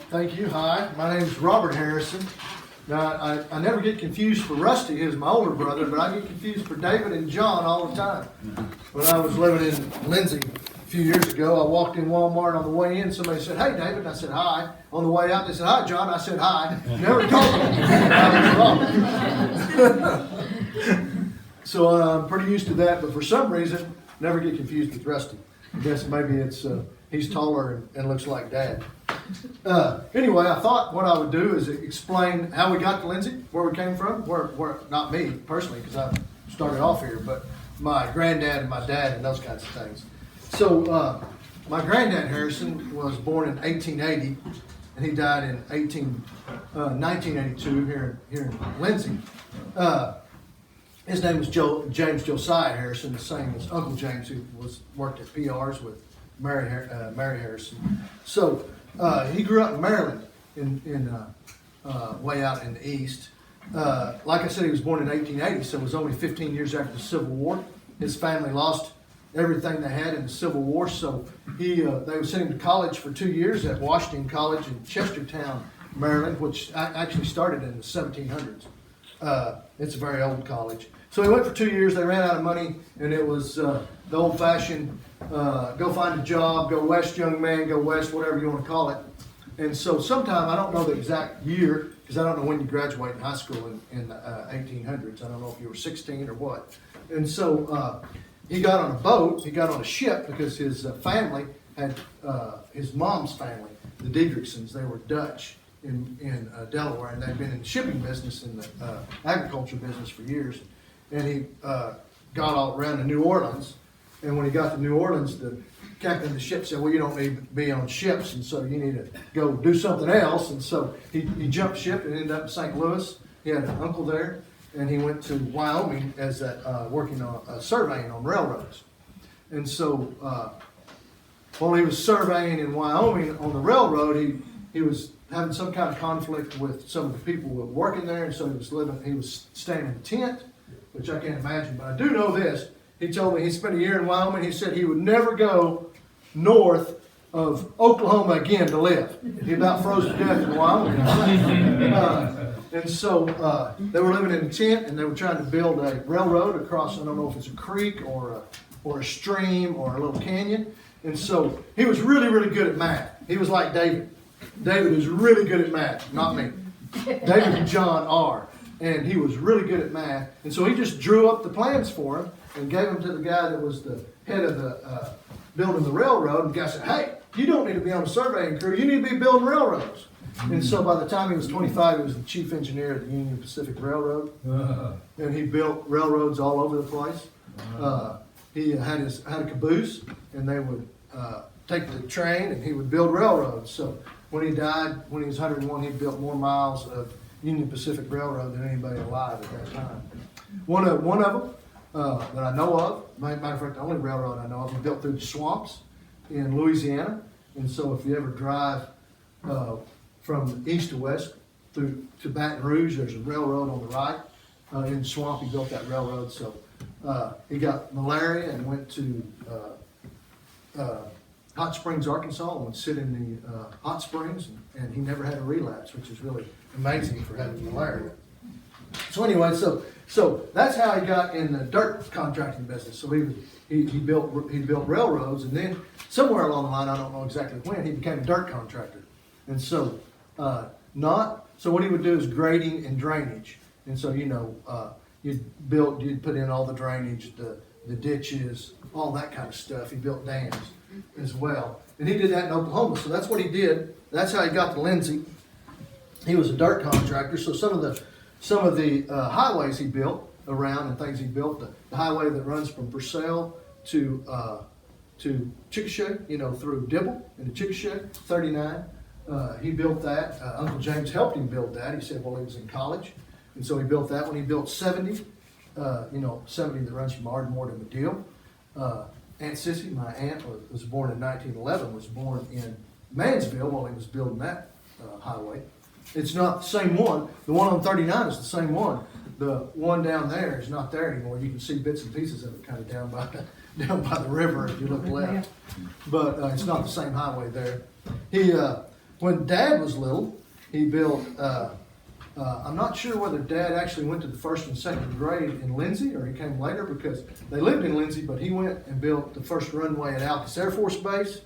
Thank you. Hi, my name is Robert Harrison. Now, I never get confused for Rusty, who's my older brother, but I get confused for David and John all the time. When I was living in Lindsay a few years ago, I walked in Walmart. On the way in, somebody said, "Hey, David," and I said, "Hi." On the way out, they said, "Hi, John." I said, "Hi." Never told me I was wrong. So I'm pretty used to that, but for some reason, never get confused with Rusty. I guess maybe it's he's taller and looks like Dad. Anyway, I thought what I would do is explain how we got to Lindsay, where we came from. Where not me personally, because I started off here, but my granddad and my dad and those kinds of things. So my granddad Harrison was born in 1880, and he died in 1982 here in Lindsay. His name was James Josiah Harrison, the same as Uncle James, who worked at PR's with Mary Harrison. So he grew up in Maryland, way out in the east. Like I said, he was born in 1880, so it was only 15 years after the Civil War. His family lost everything they had in the Civil War, so they would send him to college for 2 years at Washington College in Chestertown, Maryland, which actually started in the 1700s. It's a very old college. So he went for 2 years. They ran out of money, and it was the old-fashioned go find a job, go west, young man, go west, whatever you want to call it. And so sometime, I don't know the exact year, because I don't know when you graduate in high school in the 1800s. I don't know if you were 16 or what. And so he got on a boat, he got on a ship, because his family had, his mom's family, the Diedrichsons, they were Dutch in Delaware, and they'd been in the shipping business and the agriculture business for years. And he got all around to New Orleans, and when he got to New Orleans, the captain of the ship said, "Well, you don't need to be on ships, and so you need to go do something else." And so he jumped ship and ended up in St. Louis. He had an uncle there, and he went to Wyoming as working on surveying on railroads. And so while he was surveying in Wyoming on the railroad, he was having some kind of conflict with some of the people who were working there, and so he was staying in a tent, which I can't imagine, but I do know this. He told me he spent a year in Wyoming. He said he would never go north of Oklahoma again to live. He about froze to death in Wyoming. And so they were living in a tent, and they were trying to build a railroad across, I don't know if it's a creek or a stream or a little canyon. And so he was really, really good at math. He was like David. David is really good at math, not me. David and John are. And he was really good at math. And so he just drew up the plans for him and gave them to the guy that was the head of the building the railroad. And the guy said, "Hey, you don't need to be on a surveying crew. You need to be building railroads." And so by the time he was 25, he was the chief engineer of the Union Pacific Railroad. And he built railroads all over the place. He had a caboose, and they would take the train, and he would build railroads. So when he died, when he was 101, he built more miles of Union Pacific Railroad than anybody alive at that time. One of them that I know of, matter of fact, the only railroad I know of, he built through the swamps in Louisiana. And so if you ever drive from east to west to Baton Rouge, there's a railroad on the right. In the swamp, he built that railroad. So he got malaria and went to Hot Springs, Arkansas, and would sit in the hot springs, and he never had a relapse, which is really amazing for having malaria. So anyway, so that's how he got in the dirt contracting business. So he built railroads, and then somewhere along the line, I don't know exactly when, he became a dirt contractor. And so so what he would do is grading and drainage. And so you'd put in all the drainage, the ditches, all that kind of stuff. He built dams as well, and he did that in Oklahoma. So that's what he did. That's how he got to Lindsay. He was a dirt contractor. So some of the highways he built around and things he built, the highway that runs from Purcell to Chickasha, through Dibble into Chickasha, 39. He built that. Uncle James helped him build that. He said, well, he was in college, and so he built that one. He built 70, 70 that runs from Ardmore to Medill. Aunt Sissy, my aunt, was born in 1911, was born in Mansville while he was building that highway. It's not the same one. The one on 39 is the same one. The one down there is not there anymore. You can see bits and pieces of it kind of down by the river if you look left. But it's not the same highway there. When Dad was little, he built, I'm not sure whether Dad actually went to the first and second grade in Lindsay or he came later, because they lived in Lindsay, but he went and built the first runway at Altus Air Force Base,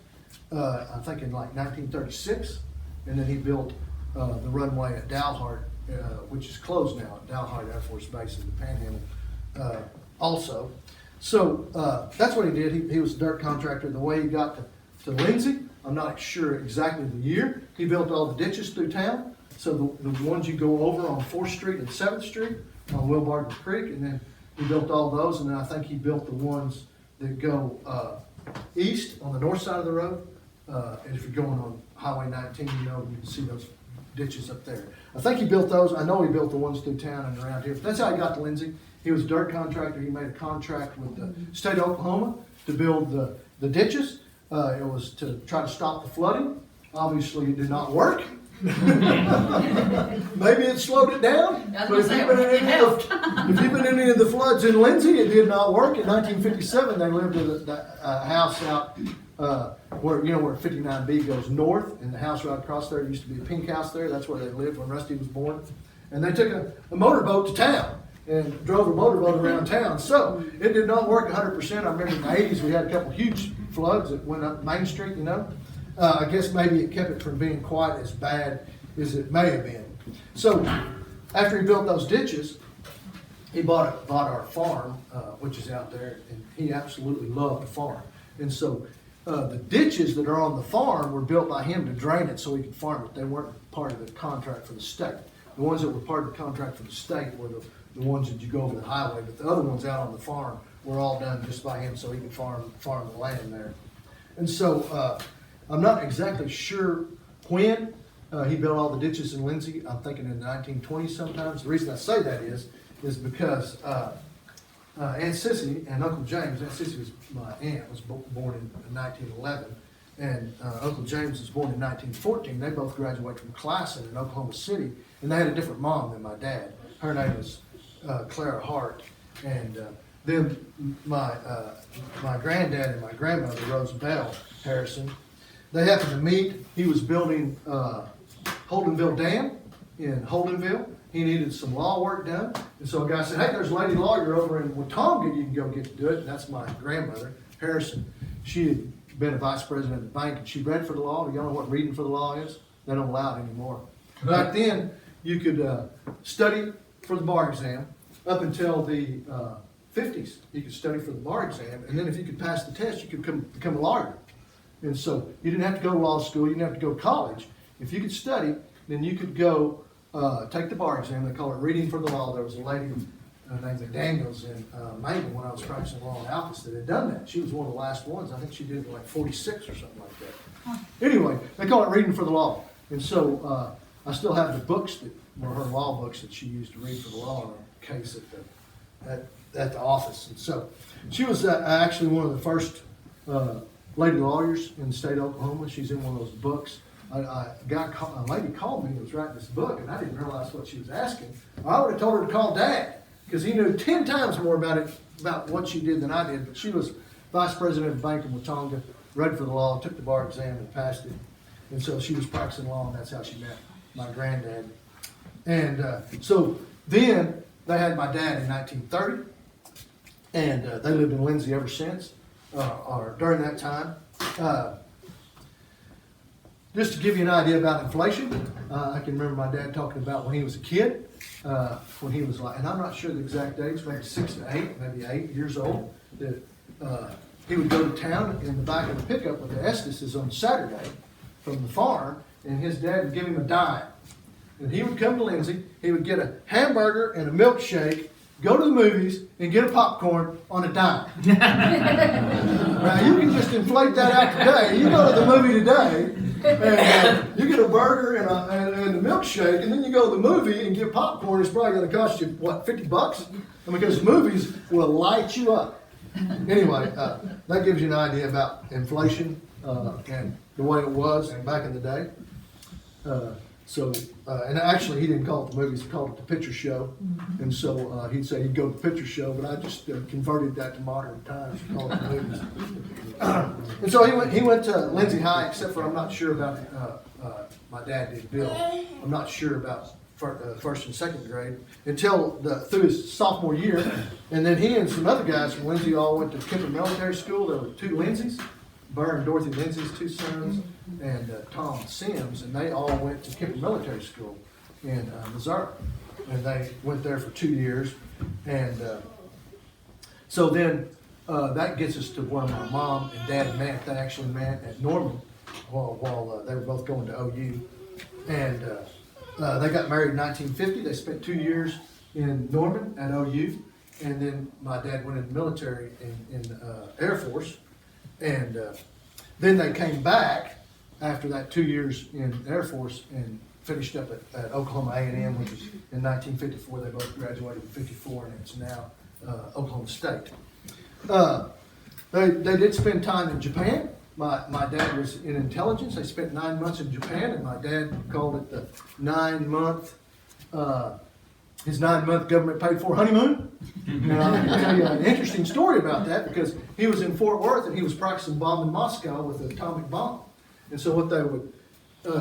I think in like 1936. And then he built the runway at Dalhart, which is closed now, at Dalhart Air Force Base in the Panhandle also. So that's what he did. He was a dirt contractor. The way he got to Lindsay, I'm not sure exactly the year. He built all the ditches through town. So the ones you go over on 4th Street and 7th Street on Wilbarger Creek, and then he built all those, and then I think he built the ones that go east on the north side of the road. And if you're going on Highway 19, you can see those ditches up there. I think he built those. I know he built the ones through town and around here. But that's how he got to Lindsay. He was a dirt contractor. He made a contract with the state of Oklahoma to build the ditches. It was to try to stop the flooding. Obviously, it did not work. Maybe it slowed it down. But if you've been in any of the floods in Lindsay, it did not work. In 1957, they lived in a house out where 59B goes north, and the house right across there used to be a pink house there. That's where they lived when Rusty was born. And they took a motorboat to town and drove a motorboat around town. So it did not work 100%. I remember in the 80s we had a couple huge floods that went up Main Street, I guess maybe it kept it from being quite as bad as it may have been. So after he built those ditches, he bought our farm, which is out there, and he absolutely loved the farm. And so the ditches that are on the farm were built by him to drain it so he could farm it. They weren't part of the contract for the state. The ones that were part of the contract for the state were the ones that you go over the highway, but the other ones out on the farm were all done just by him so he could farm the land there. And so I'm not exactly sure when he built all the ditches in Lindsay. I'm thinking in the 1920s sometimes. The reason I say that is because Aunt Sissy and Uncle James, Aunt Sissy was my aunt, was born in 1911, and Uncle James was born in 1914. They both graduated from Classen in Oklahoma City, and they had a different mom than my dad. Her name was Clara Hart, and then my granddad and my grandmother, Rose Bell Harrison, they happened to meet. He was building Holdenville Dam in Holdenville. He needed some law work done. And so a guy said, hey, there's a lady lawyer over in Watonga you can go get to do it. And that's my grandmother, Harrison. She had been a vice president of the bank, and she read for the law. Do y'all know what reading for the law is? They don't allow it anymore. Back then, you could study for the bar exam up until the 50s. You could study for the bar exam, and then if you could pass the test, you could become a lawyer. And so you didn't have to go to law school. You didn't have to go to college. If you could study, then you could go take the bar exam. They call it reading for the law. There was a lady named McDaniels in Maine when I was practicing law in Altus that had done that. She was one of the last ones. I think she did it like 46 or something like that. Anyway, they call it reading for the law. And so I still have the books that were her law books that she used to read for the law in a case at the office. And so she was actually one of the first lady lawyers in the state of Oklahoma. She's in one of those books. A lady called me and was writing this book, and I didn't realize what she was asking. I would have told her to call Dad, because he knew 10 times more about what she did than I did. But she was vice president of the bank in Watonga, read for the law, took the bar exam, and passed it. And so she was practicing law, and that's how she met my granddad. And so then they had my dad in 1930, and they lived in Lindsay ever since, or during that time. Just to give you an idea about inflation, I can remember my dad talking about when he was a kid, when he was like, and I'm not sure the exact age, maybe 6 to 8, maybe 8 years old, that he would go to town in the back of the pickup with the Estes on Saturday from the farm, and his dad would give him a dime. And he would come to Lindsay, he would get a hamburger and a milkshake, go to the movies, and get a popcorn on a dime. Now, you can just inflate that out today. You go to the movie today, and you get a burger and a milkshake, and then you go to the movie and get popcorn. It's probably going to cost you, what, $50? And because movies will light you up. Anyway, that gives you an idea about inflation and the way it was back in the day. So, and actually, he didn't call it the movies; he called it the picture show. And so he'd say he'd go to the picture show, but I just converted that to modern times and called it the movies. And so he went to Lindsay High, except for I'm not sure about my dad did Bill. I'm not sure about first and second grade until through his sophomore year, and then he and some other guys from Lindsay all went to Kemper Military School. There were two Lindsays, Burr and Dorothy Lindsay's two sons, and Tom Sims, and they all went to Kemper Military School in Missouri, and they went there for 2 years, and so then that gets us to where my mom and dad met. They actually met at Norman while they were both going to OU, and they got married in 1950. They spent 2 years in Norman at OU, and then my dad went in the military in Air Force, and then they came back after that 2 years in Air Force and finished up at Oklahoma A&M, which was in 1954. They both graduated in 54, and it's now Oklahoma State. They did spend time in Japan. My dad was in intelligence. They spent 9 months in Japan, and my dad called it the 9-month, his 9-month government-paid-for honeymoon. And I can tell you an interesting story about that, because he was in Fort Worth and he was practicing bombing Moscow with an atomic bomb. And so what they would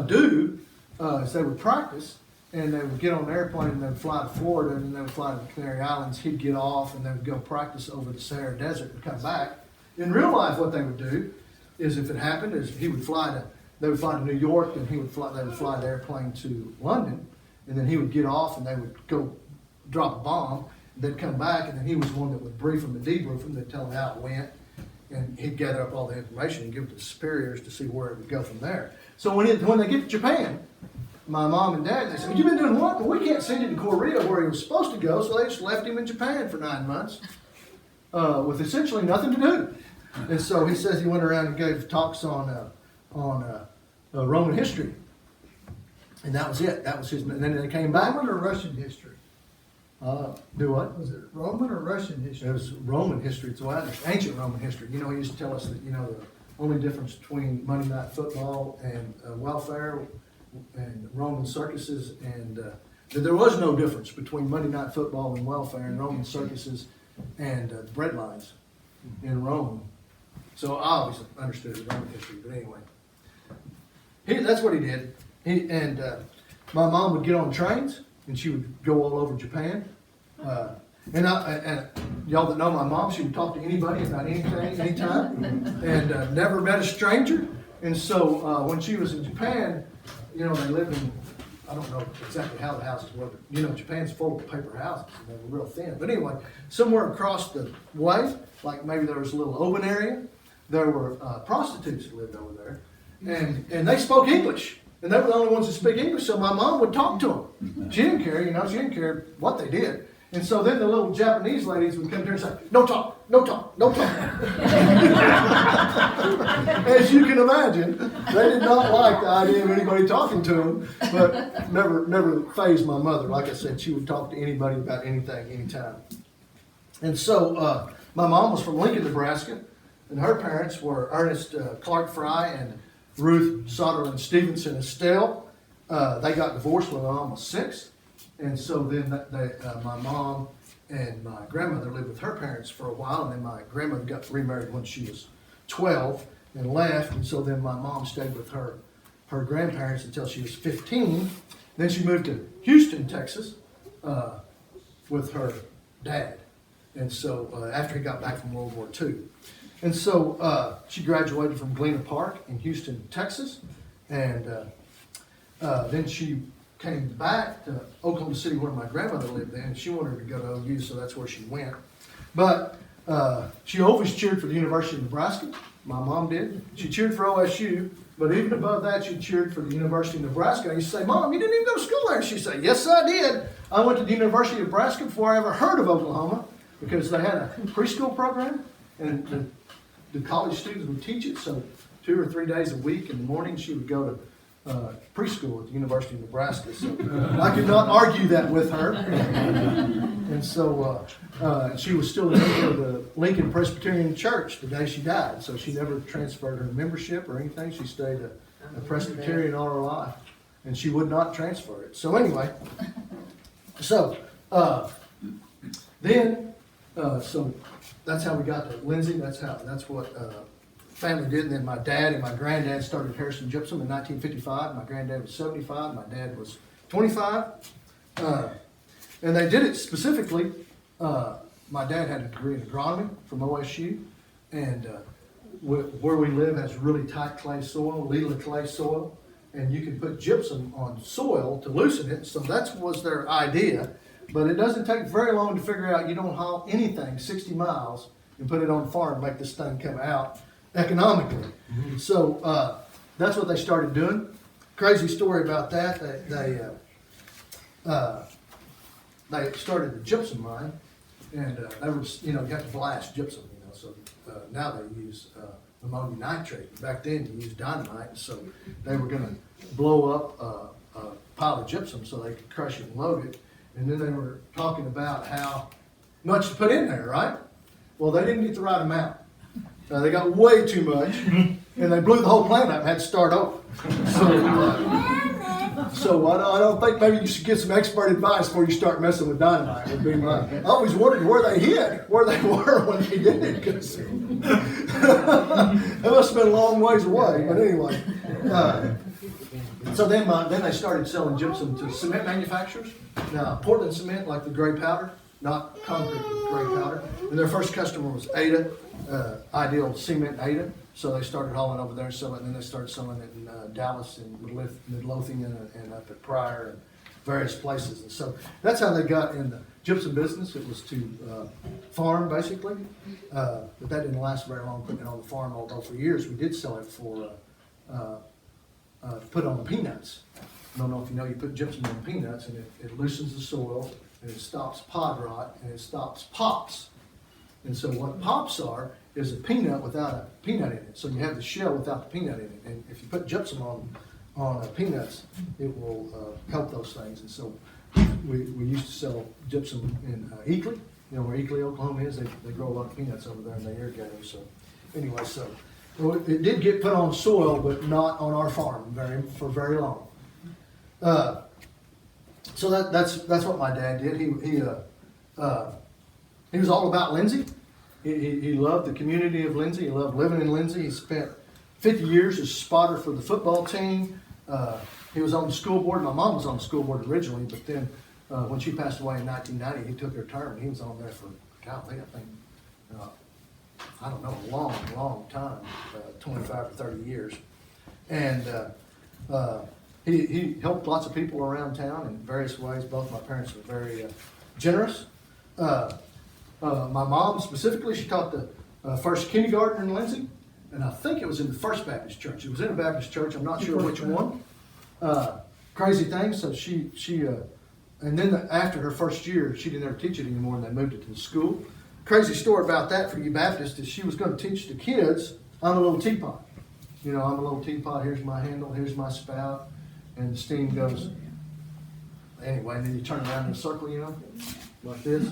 do is they would practice, and they would get on an airplane and they would fly to Florida, and then they would fly to the Canary Islands. He'd get off and they would go practice over the Sahara Desert and come back. In real life, what they would do is, if it happened, is they would fly to New York, and they would fly the airplane to London, and then he would get off and they would go drop a bomb. They'd come back, and then he was the one that would brief them and debrief them. They'd tell him how it went, and he'd gather up all the information and give it to the superiors to see where it would go from there. So when they get to Japan, my mom and dad, they said, "You've been doing what? Well, we can't send you to Korea where he was supposed to go," so they just left him in Japan for 9 months with essentially nothing to do. And so he says he went around and gave talks on Roman history, and that was it. That was his. And then they came back. Roman or Russian history? Do what? Was it Roman or Russian history? It was Roman history. It's ancient Roman history. You know, he used to tell us that the only difference between Monday Night Football and welfare and Roman circuses, and that there was no difference between Monday Night Football and welfare and Roman circuses and bread lines in Rome. So I always understood the Roman history, but anyway, that's what he did. My mom would get on trains, and she would go all over Japan. And y'all that know my mom, she would talk to anybody about anything, anytime, and never met a stranger. And so when she was in Japan, they lived in, I don't know exactly how the houses were, but Japan's full of paper houses, and they were real thin. But anyway, somewhere across the way, like maybe there was a little open area, there were prostitutes that lived over there, and they spoke English. And they were the only ones that speak English, so my mom would talk to them. She didn't care, she didn't care what they did. And so then the little Japanese ladies would come to her and say, "No talk, no talk, no talk." As you can imagine, they did not like the idea of anybody talking to them, but never fazed my mother. Like I said, she would talk to anybody about anything, anytime. And so my mom was from Lincoln, Nebraska, and her parents were Ernest Clark Fry and Ruth Sutherland Stevenson Estelle. They got divorced when my mom was 6. And so then my mom and my grandmother lived with her parents for a while, and then my grandmother got remarried when she was 12 and left. And so then my mom stayed with her grandparents until she was 15. Then she moved to Houston, Texas, with her dad. And so after he got back from World War II. And so she graduated from Galena Park in Houston, Texas, and then she came back to Oklahoma City where my grandmother lived then, and she wanted to go to OU, so that's where she went. But she always cheered for the University of Nebraska. My mom did. She cheered for OSU, but even above that, she cheered for the University of Nebraska. I used to say, "Mom, you didn't even go to school there." She'd say, "Yes, I did. I went to the University of Nebraska before I ever heard of Oklahoma, because they had a preschool program, and the college students would teach it. So 2 or 3 days a week in the morning, she would go to preschool at the University of Nebraska." So I could not argue that with her. And so she was still a member of the Lincoln Presbyterian Church the day she died. So she never transferred her membership or anything. She stayed a Presbyterian all her life. and she would not transfer it. So anyway, so so that's how we got to Lindsay. That's what family did. And then my dad and my granddad started Harrison Gypsum in 1955. My granddad was 75. My dad was 25. And they did it specifically. My dad had a degree in agronomy from OSU, and where we live has really tight clay soil, Lila clay soil, and you can put gypsum on soil to loosen it. So that was their idea. But it doesn't take very long to figure out you don't haul anything 60 miles and put it on the farm and make this thing come out economically. Mm-hmm. So that's what they started doing. Crazy story about that. They started the gypsum mine, and they were, you have to blast gypsum, so now they use ammonium nitrate. Back then you used dynamite, so they were going to blow up a pile of gypsum so they could crush it and load it. And then they were talking about how much to put in there, right? Well, they didn't get the right amount. They got way too much, and they blew the whole plant up and had to start over. So I don't think maybe you should get some expert advice before you start messing with dynamite. Would be I always wondered where they were when they did it, because it must have been a long ways away. But anyway, so then they started selling gypsum to cement manufacturers. Now, Portland cement, like the gray powder, not concrete, but gray powder. And their first customer was Ada, Ideal Cement Ada. So they started hauling over there and selling it, and then they started selling it in Dallas and Midlothian and up at Pryor and various places. And so that's how they got in the gypsum business. It was to farm, basically. But that didn't last very long, putting it on the farm, although for years we did sell it for put on peanuts. I don't know if you know, you put gypsum on peanuts and it loosens the soil, and it stops pod rot, and it stops pops. And so what pops are is a peanut without a peanut in it. So you have the shell without the peanut in it. And if you put gypsum on peanuts, it will help those things. And so we used to sell gypsum in Eakley, where Eakley, Oklahoma is. They grow a lot of peanuts over there and they irrigate them. So anyway, well, it did get put on soil, but not on our farm for very long. So that's what my dad did. He was all about Lindsay. He loved the community of Lindsay. He loved living in Lindsay. He spent 50 years as spotter for the football team. He was on the school board. My mom was on the school board originally, but then when she passed away in 1990, he took her term. And he was on there for, golly, I think, I don't know, a long, long time, 25 or 30 years. And he helped lots of people around town in various ways. Both my parents were very generous. My mom specifically, she taught the first kindergarten in Lindsay, and I think it was in the First Baptist Church. It was in a Baptist church. I'm not sure which one. Crazy thing. So she and then after her first year, she didn't ever teach it anymore, and they moved it to the school. Crazy story about that for you Baptists is she was going to teach the kids, I'm a little teapot. I'm a little teapot. Here's my handle. Here's my spout, and the steam goes. Anyway, and then you turn around in a circle, like this,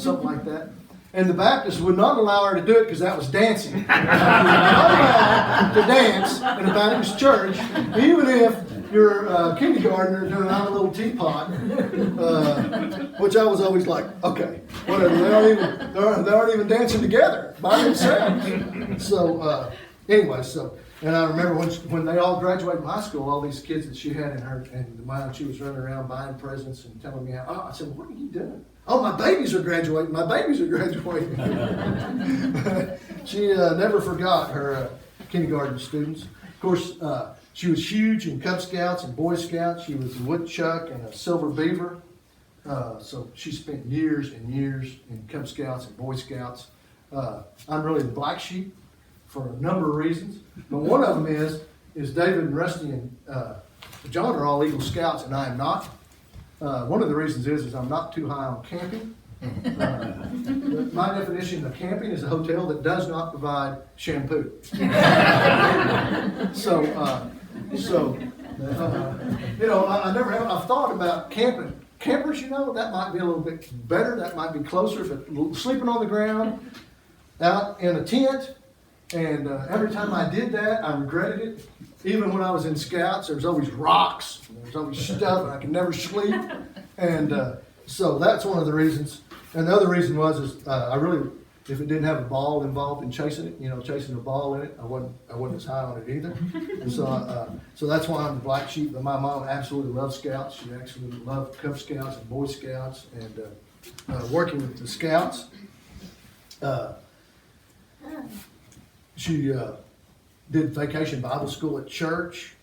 something like that. And the Baptists would not allow her to do it because that was dancing. She was not allowed to dance in a Baptist church, even if you're a kindergartner doing I'm a little teapot, which I was always like, okay, whatever. They aren't even dancing together by themselves. So anyway, and I remember when they all graduated from high school, all these kids that she had in her, and the mind, she was running around buying presents and telling me how, I said, well, what are you doing? Oh, my babies are graduating. My babies are graduating. She never forgot her kindergarten students. Of course, she was huge in Cub Scouts and Boy Scouts. She was a woodchuck and a silver beaver. So she spent years and years in Cub Scouts and Boy Scouts. I'm really the black sheep for a number of reasons. But one of them is David and Rusty and John are all Eagle Scouts, and I am not. One of the reasons is I'm not too high on camping. My definition of camping is a hotel that does not provide shampoo. I've thought about camping. Campers, that might be a little bit better. That might be closer, but sleeping on the ground, out in a tent, and every time I did that, I regretted it. even when I was in Scouts, there was always rocks, and there was always stuff, and I could never sleep. And so that's one of the reasons. And the other reason was I really, if it didn't have a ball involved in chasing it, chasing a ball in it, I wasn't as high on it either. And so that's why I'm the black sheep. But my mom absolutely loved Scouts. She actually loved Cub Scouts and Boy Scouts, and working with the Scouts. She did vacation Bible school at church.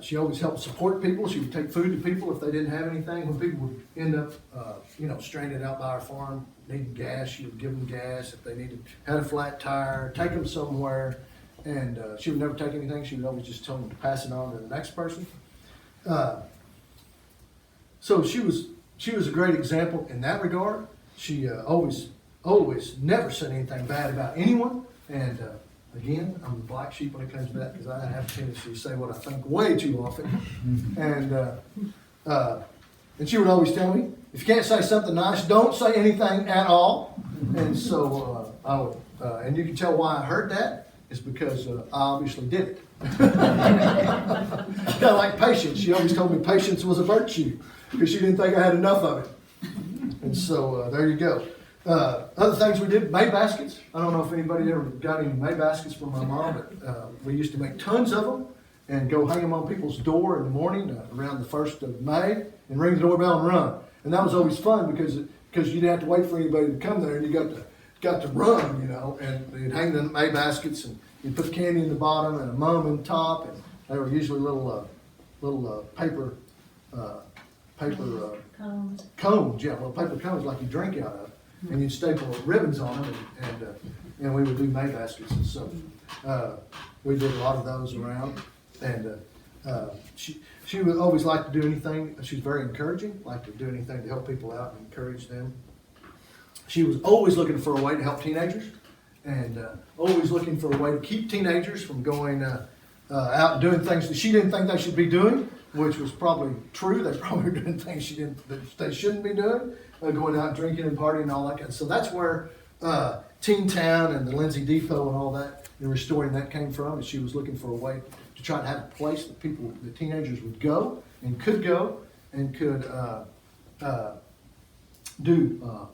She always helped support people. She would take food to people if they didn't have anything. When people would end up, stranded out by our farm, needing gas, she would give them gas. If they had a flat tire, take them somewhere. And she would never take anything. She would always just tell them to pass it on to the next person. So she was a great example in that regard. She always never said anything bad about anyone. And again, I'm the black sheep when it comes to that, because I have a tendency to say what I think way too often. And she would always tell me, if you can't say something nice, don't say anything at all. And so I would, and you can tell why I heard that. It's because I obviously did it. Kind of like patience. She always told me patience was a virtue, because she didn't think I had enough of it. And so there you go. Other things we did, May baskets. I don't know if anybody ever got any May baskets from my mom, but we used to make tons of them and go hang them on people's door in the morning around the 1st of May and ring the doorbell and run. And that was always fun because you didn't have to wait for anybody to come there, and you got to run, and you'd hang the May baskets, and you'd put candy in the bottom and a mum in the top, and they were usually little paper cones, little paper cones like you drink out of. And you'd staple ribbons on them, and we would do May baskets. And so we did a lot of those around. And she would always like to do anything. She's very encouraging, like to do anything to help people out and encourage them. She was always looking for a way to help teenagers, and always looking for a way to keep teenagers from going out and doing things that she didn't think they should be doing, which was probably true. They probably were doing things that they shouldn't be doing. Going out drinking and partying and all that kind of stuff. So that's where Teen Town and the Lindsay Depot and all that, and restoring that came from. And she was looking for a way to try to have a place that the teenagers would go and could do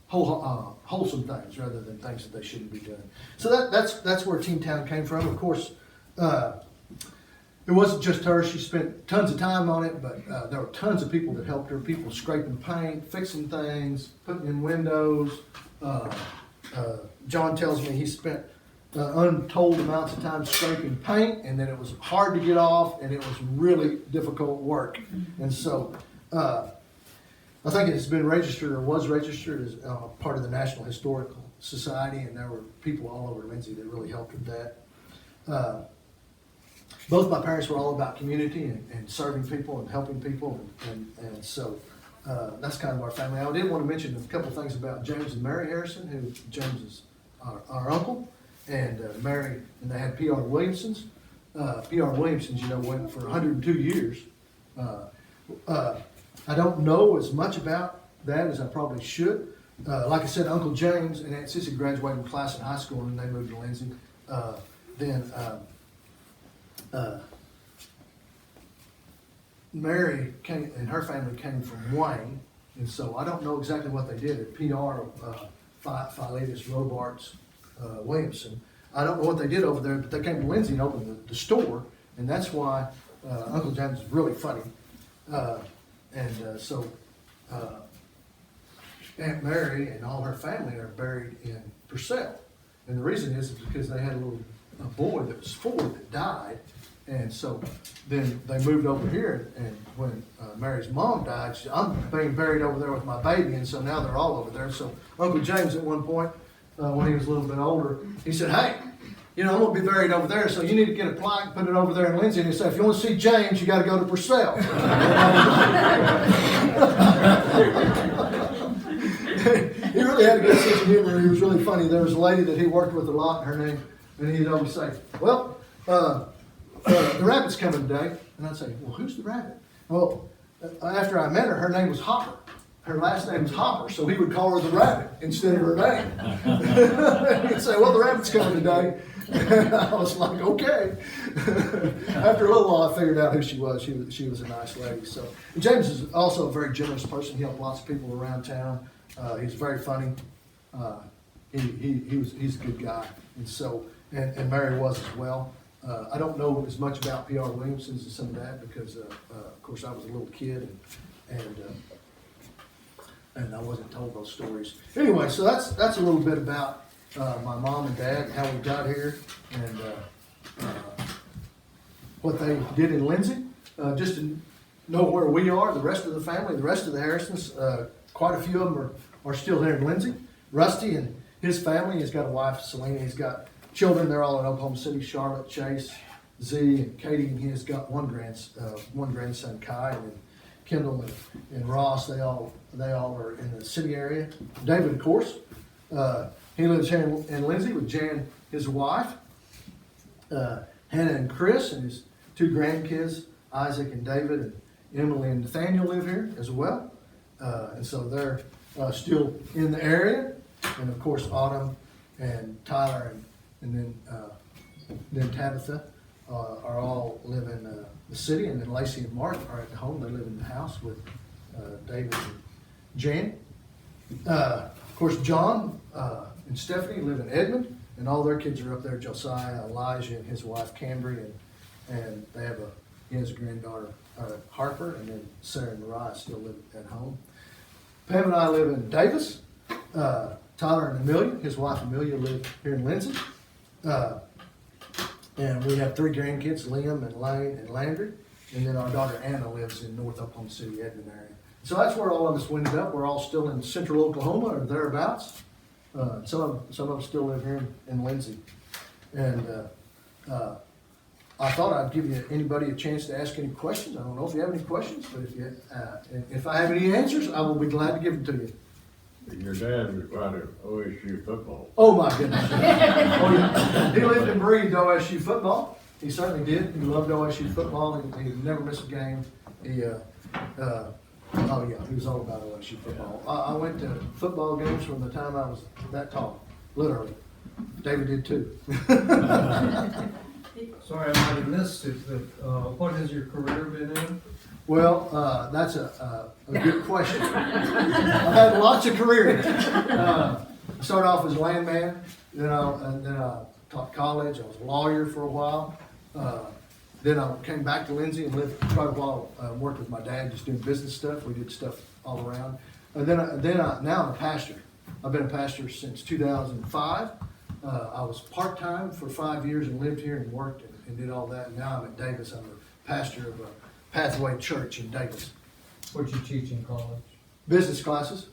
wholesome things rather than things that they shouldn't be doing. So that's where Teen Town came from. Of course, it wasn't just her. She spent tons of time on it, but there were tons of people that helped her. People scraping paint, fixing things, putting in windows. John tells me he spent untold amounts of time scraping paint, and that it was hard to get off, and it was really difficult work. And so I think it has been registered, or was registered, as part of the National Historical Society, and there were people all over Lindsay that really helped with that. Both my parents were all about community and serving people and helping people, and so that's kind of our family. I did want to mention a couple things about James and Mary Harrison, who James is our uncle, and Mary, and they had P.R. Williamsons. P.R. Williamsons, went for 102 years. I don't know as much about that as I probably should. Like I said, Uncle James and Aunt Sissy graduated class in high school, and then they moved to Lindsay. Mary came, and her family came from Wayne, and so I don't know exactly what they did at PR, Philetus Robarts Williamson. I don't know what they did over there, but they came to Lindsay and opened the store, and that's why Uncle James is really funny. So Aunt Mary and all her family are buried in Purcell, and the reason is because they had a boy that was 4 that died. And so then they moved over here, and when Mary's mom died, she said, I'm being buried over there with my baby, and so now they're all over there. So Uncle James at one point, when he was a little bit older, he said, hey, I'm going to be buried over there, so you need to get a plaque and put it over there in Lindsay. And he said, if you want to see James, you got to go to Purcell. He really had a good sense of humor. He was really funny. There was a lady that he worked with a lot, her name, and he'd always say, well, the rabbit's coming today. And I'd say, well, who's the rabbit? Well, after I met her, her name was Hopper. Her last name was Hopper, so he would call her the rabbit instead of her name. He'd say, well, the rabbit's coming today. I was like, okay. After a little while, I figured out who she was. She was a nice lady. So James is also a very generous person. He helped lots of people around town. He's very funny. He's a good guy. And so, and Mary was as well. I don't know as much about P.R. Williamson's and some of that because, of course, I was a little kid and I wasn't told those stories. Anyway, so that's a little bit about my mom and dad, how we got here, and what they did in Lindsay. Just to know where we are, the rest of the family, the rest of the Harrisons, quite a few of them are still there in Lindsay. Rusty and his family, he's got a wife, Selena, he's got children, they're all in Oklahoma City, Charlotte, Chase, Z, and Katie, and he's got one grandson, Kai, and then Kendall and Ross, they all are in the city area. David, of course, he lives here in Lindsay with Jan, his wife. Hannah and Chris and his two grandkids, Isaac and David, and Emily and Nathaniel live here as well. And so they're still in the area. And of course, Autumn and Tyler and then Tabitha are all live in the city. And then Lacey and Mark are at home. They live in the house with David and Jan. Of course, John and Stephanie live in Edmond, and all their kids are up there. Josiah, Elijah, and his wife Cambry, and he has a granddaughter, Harper, and then Sarah and Mariah still live at home. Pam and I live in Davis. Tyler and Amelia, his wife Amelia, live here in Lindsay. And we have three grandkids, Liam and Lane and Landry. And then our daughter Anna lives in North Oklahoma City, Edmond area. So that's where all of us ended up. We're all still in central Oklahoma or thereabouts. Some of us still live here in Lindsay. And I thought I'd give anybody a chance to ask any questions. I don't know if you have any questions, but if I have any answers, I will be glad to give them to you. Your dad was quite an OSU football. Oh my goodness. Oh, yeah. He lived and breathed OSU football. He certainly did. He loved OSU football. He never missed a game. He was all about OSU football. I went to football games from the time I was that tall, literally. David did too. Sorry, I might have missed it, but what has your career been in? Well, that's a good question. I've had lots of careers. I started off as a landman, and then I taught college. I was a lawyer for a while. Then I came back to Lindsay and lived quite a while. Worked with my dad, just doing business stuff. We did stuff all around. And now I'm a pastor. I've been a pastor since 2005. I was part-time for 5 years and lived here and worked and did all that. And now I'm at Davis. I'm a pastor of a Pathway Church in Davis. What you teach in college? Business classes.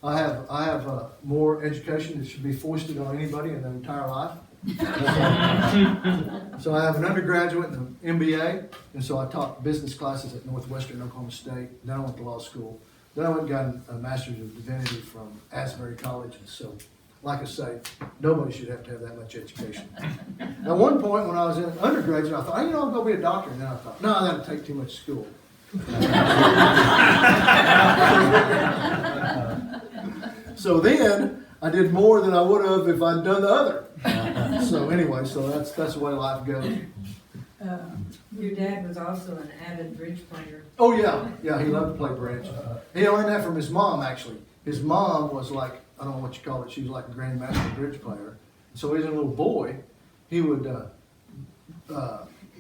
I have more education that should be foisted on anybody in their entire life. So I have an undergraduate and an MBA, and so I taught business classes at Northwestern Oklahoma State. Then I went to law school. Then I went and got a Master's of Divinity from Asbury College. And so, like I say, nobody should have to have that much education. At one point when I was in undergraduate, I thought, I'm going to be a doctor. And then I thought, no, that'll take too much school. So then I did more than I would have if I'd done the other. So anyway, that's the way life goes. Your dad was also an avid bridge player. Oh yeah, he loved to play bridge. He learned that from his mom actually. His mom was like, I don't know what you call it, she was like a grandmaster bridge player. So as a little boy, he would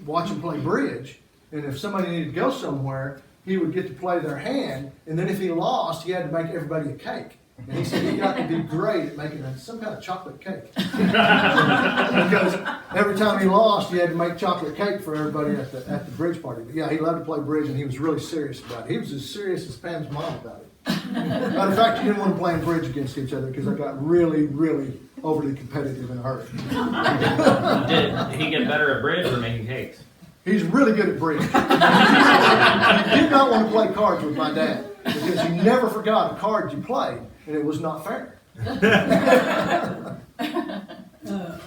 watch him play bridge, and if somebody needed to go somewhere, he would get to play their hand, and then if he lost, he had to make everybody a cake. And he said he got to be great at making some kind of chocolate cake. Because every time he lost, he had to make chocolate cake for everybody at the bridge party. But yeah, he loved to play bridge, and he was really serious about it. He was as serious as Pam's mom about it. Matter of fact, he didn't want to play bridge against each other because I got really, really overly competitive in a hurry. Did he get better at bridge or making cakes? He's really good at bridge. He did not want to play cards with my dad because he never forgot a card you played, and it was not fair.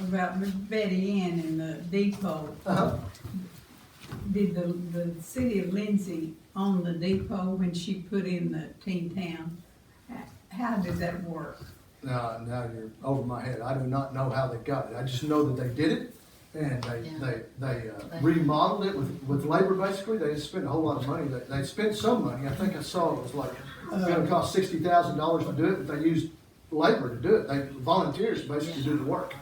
About Betty Ann and the depot. Uh-huh. Did the city of Lindsay own the depot when she put in the teen town? How did that work? Now you're over my head. I do not know how they got it. I just know that they did it, and they remodeled it with labor. Basically, they didn't spend a whole lot of money. They spent some money. I think I saw it was like going to cost $60,000 to do it, but they used labor to do it. They volunteers basically do the work.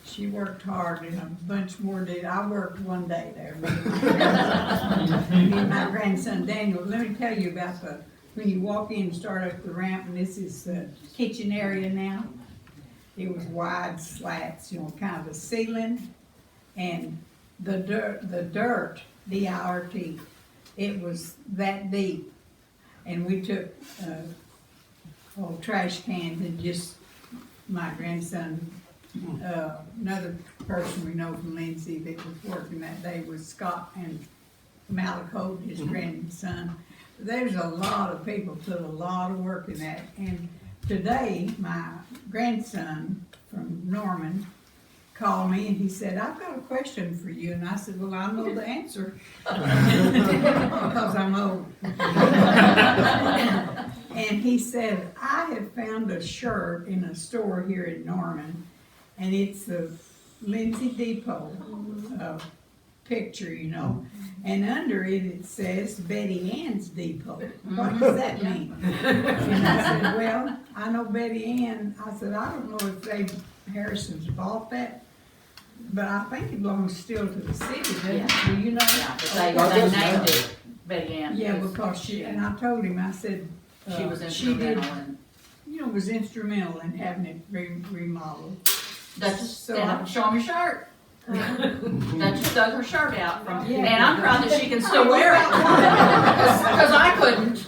She worked hard and a bunch more did. I worked one day there. Me and my grandson Daniel. Let me tell you about when you walk in and start up the ramp, and this is the kitchen area now. It was wide slats, kind of a ceiling, and the dirt, D-I-R-T, it was that deep. And we took old trash cans and just, my grandson, another person we know from Lindsay that was working that day was Scott and Malaco, his grandson. There's a lot of people put a lot of work in that. And today, my grandson from Norman called me and he said, "I've got a question for you." And I said, "Well, I know the answer because I'm old." And he said, "I have found a shirt in a store here in Norman, and it's the Lindsay Depot picture, and under it says Betty Ann's Depot. What does that mean?" And I said, "Well, I know Betty Ann." I said, "I don't know if Harrison's bought that, but I think it belongs still to the city, doesn't it? Do you know?" Yeah, but they named it Betty Ann. Yeah, because and I told him, I said, She was she did, instrumental in. was instrumental in having it remodeled. Duchess, So stand up and show 'em your shirt. Duchess dug her shirt out from, Yeah. and I'm proud that she can still wear it. Cause I couldn't.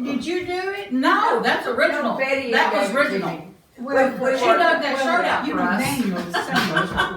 Did you do it? No, that's original. No, Betty That gave was it to original. me. She dug that shirt out You for know, us. Daniel,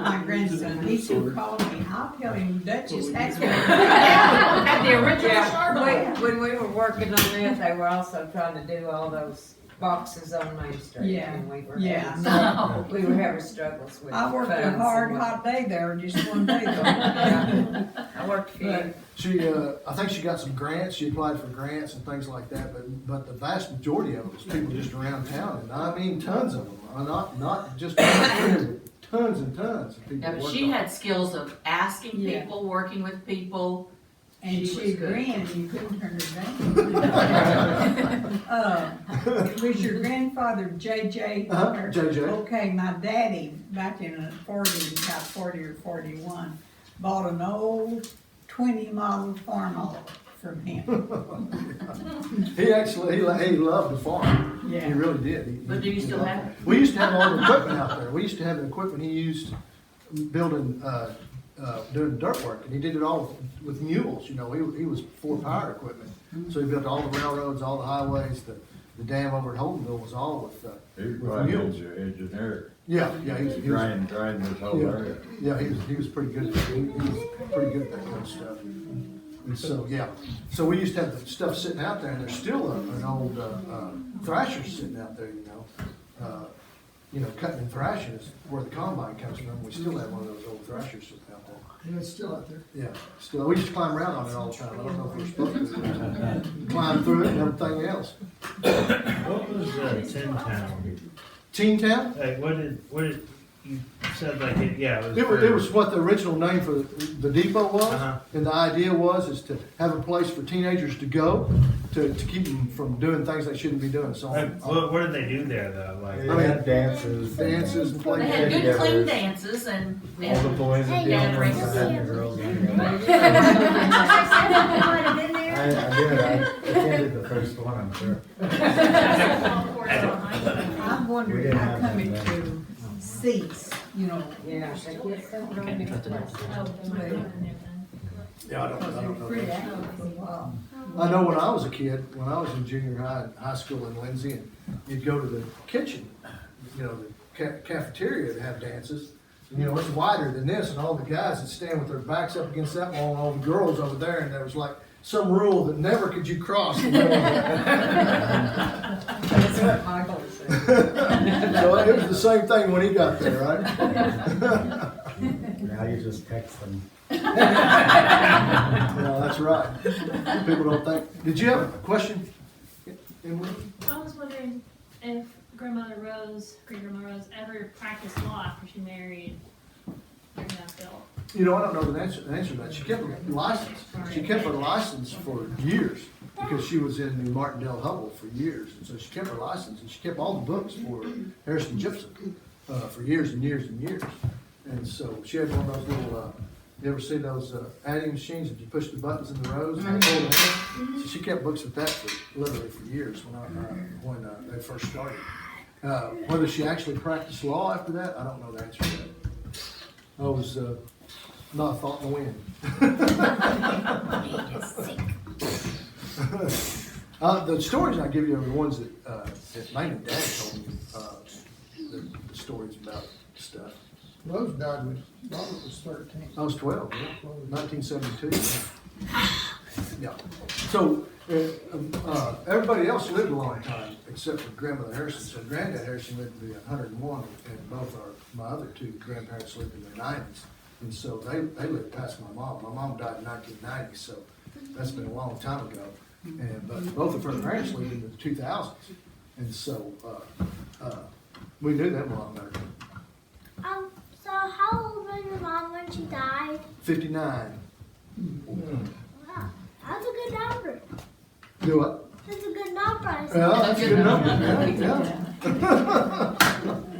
my grandson, he should call me. I'll tell him Duchess has one. Had the original Yeah, shirt on. when we were working on that, they were also trying to do all those boxes on Main Street. Yeah, And we were yeah. having, we were having struggles with. I worked a funds hard, and- hot day there, just one day though. Yeah. I worked a few. But She, I think she got some grants. She applied for grants and things like that. But the vast majority of it was people just around town, and I mean tons of them. Not just tons and tons of people. Yeah, but worked she on had skills of asking Yeah. people, working with people. And She she was good. grinned, you couldn't turn her down. Was your grandfather JJ? JJ. Okay, my daddy, back in the 40s, about 40 or 41, bought an old 20 model farm from him. He actually, he loved the farm. Yeah. He really did. But do you still have it? We used to have all the equipment out there. We used to have the equipment he used building, doing dirt work, and he did it all with mules. He was for power equipment. So he built all the railroads, all the highways, the dam over at Holdenville was all with He with probably mules. is your engineer, Yeah, he was, drained this whole Yeah. area. yeah, he was pretty good. He was pretty good at that kind of stuff. And so, yeah, so we used to have the stuff sitting out there, and there's still an old thrasher sitting out there, cutting and thrashing is where the combine comes from. We still have one of those old thrashers sitting out there. And it's still out there. Yeah, still, we used to climb around on it all the time. I don't know if we're supposed to. Climb through it and everything else. What was Tin Town? Teen Town? Like, what did you said like it It was what the original name for the depot was, Uh-huh. and the idea was to have a place for teenagers to go to keep them from doing things they shouldn't be doing. So like, what did they do there though? Like, I mean, dances. dances and They play had games. good clean dances and. All the boys would be on one gatherings. side and the girls on the other. Might have been there. I did, I attended the first one, I'm sure. I'm We wondering didn't how have come that it then. to seats, Yeah, they get something on Can't there. trust it. Yeah, I don't because they were know. pretty active for a while. I know when I was a kid, when I was in junior high school in Lindsay, and you'd go to the kitchen, the cafeteria to have dances. And, it's wider than this, and all the guys would stand with their backs up against that wall, and all the girls over there, and there was like some rule that never could you cross. The middle of it. That's what Michael said. So it was the same thing when he got there, right? Now you just text them. Yeah, that's right. People don't think. Did you have a question, Emily? I was wondering if Grandmother Rose, great grandma Rose, ever practiced law after she married their Bill? You know, I don't know the answer to that. She kept her license. She kept her license for years because she was in the Martindale Hubble for years. And so she kept her license and she kept all the books for Harrison Gibson for years and years and years. And so she had one of those little, you ever see those adding machines that you push the buttons in the rows and they hold it? So she kept books with that for literally for years when they first started. Whether she actually practiced law after that, I don't know the answer to that. I was not a thought in the wind. The stories I give you are the ones that mainly Dad told me. The stories about stuff. Rose died when Robert was 13. I was 12, yeah, 1972. Yeah. So everybody else lived a long time except for Grandmother Harrison. So Granddad Harrison lived to be 101, and both my other two grandparents lived in their 90s. And so they lived past my mom. My mom died in 1990, so that's been a long time ago. But both of her parents lived in the 2000s. And so we knew them a lot better. So how old was your mom when she died? 59. Wow, that's a good number. Do what? That's a good number. I said. Yeah, that's a good number.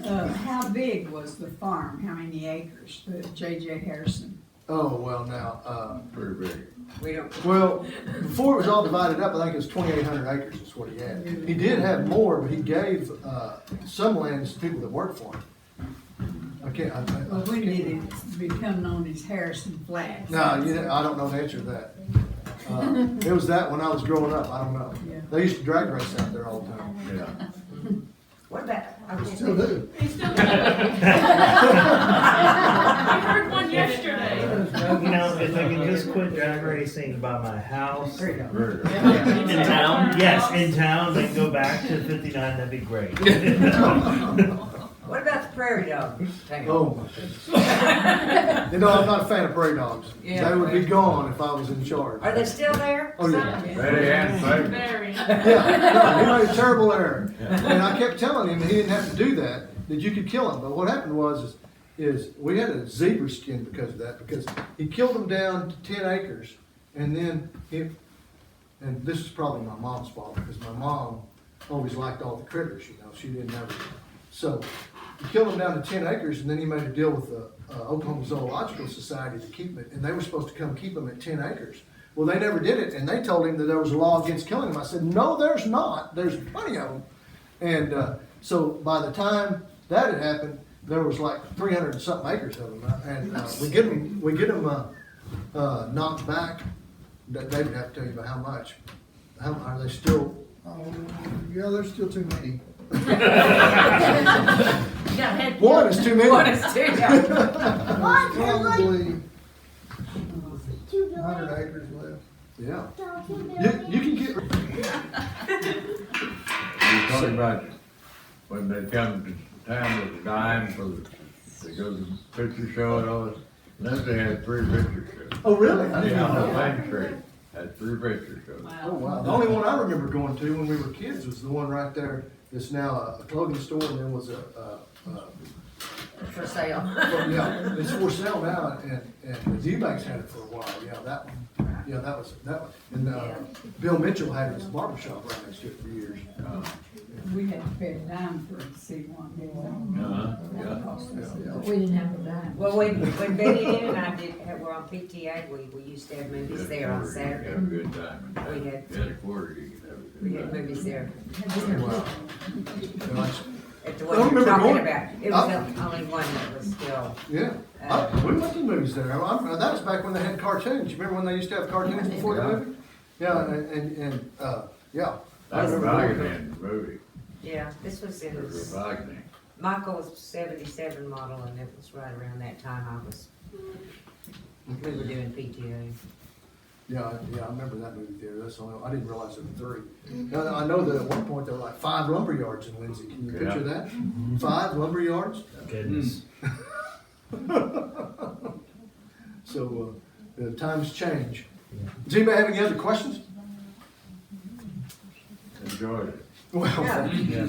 Yeah. How big was the farm? How many acres? The J.J. Harrison? Oh, well, now, Pretty big. We don't. well, before it was all divided up, I think it was 2,800 acres is what he had. He did have more, but he gave some lands to people that worked for him. I can't. Well, when did it become known as Harrison Flats? No, I don't know the answer to that. It was that when I was growing up. I don't know. Yeah. They used to drag race out there all the time. Yeah. What about, I was Still do. They still do. I heard one yesterday. You know, if I can just quit drag racing by my house. There you go. Very good. In town? Yes, in town, then go back to 59, that'd be great. What about the prairie dog? Oh my goodness. You know, I'm not a fan of prairie dogs. Yeah. They would be gone if I was in charge. Are they still there? Oh, yeah. Betty Ann Fagan. Very. Yeah, no, he made a terrible error. And I kept telling him he didn't have to do that, that you could kill him. But what happened was we had a zebra skin because of that, because he killed them down to 10 acres. And then and this is probably my mom's fault, because my mom always liked all the critters, you know, she didn't ever. So he killed them down to 10 acres, and then he made a deal with the Oklahoma Zoological Society to keep it, and they were supposed to come keep them at 10 acres. Well, they never did it, and they told him that there was a law against killing them. I said, no, there's not. There's plenty of them. And so by the time that had happened, there was like 300 and something acres of them. And we get them knocked back. David would have to tell you about how much. How are they still? Yeah, there's still too many. One is too many. One is too many. Probably 100 acres left. Yeah. You can get. You're talking about when they come to town with a dime they go to the picture show and all this. Lindsay had 3 picture shows. Oh, really? I didn't Yeah, know on that. Main Street, had 3 picture shows. Oh, wow. The only one I remember going to when we were kids was the one right there. It's now a clothing store, and then was For sale. yeah, it's for sale now, and the D-Banks had it for a while. Yeah, that one. Yeah, that was. And Bill Mitchell had his barbershop right next to it for years. We had to pay a dime for it to see one. We didn't have a dime. Well, when Betty Ann and I were on PTA, we used to have movies there on You Saturday. have a good time. We had- You had a quarter, you could have a We good had time. movies there. Wow. At the I one don't you're remember talking going- about. It was the only one that was still. Yeah, we went to the movies there. That was back when they had cartoons. You remember when they used to have cartoons before the movie? Yeah, and yeah. That's a Wagoning movie. Yeah, this was in, It was a Wagoning. Michael was 77 model, and it was right around that time we were doing PTA. Yeah, I remember that movie theater. That's the only, I didn't realize there were 3. Now, I know that at one point there were like 5 lumber yards in Lindsay. Can you picture that? 5 lumber yards? Goodness. So the times change. Does anybody have any other questions? Enjoyed it. Well, Yeah. thank you. Yeah.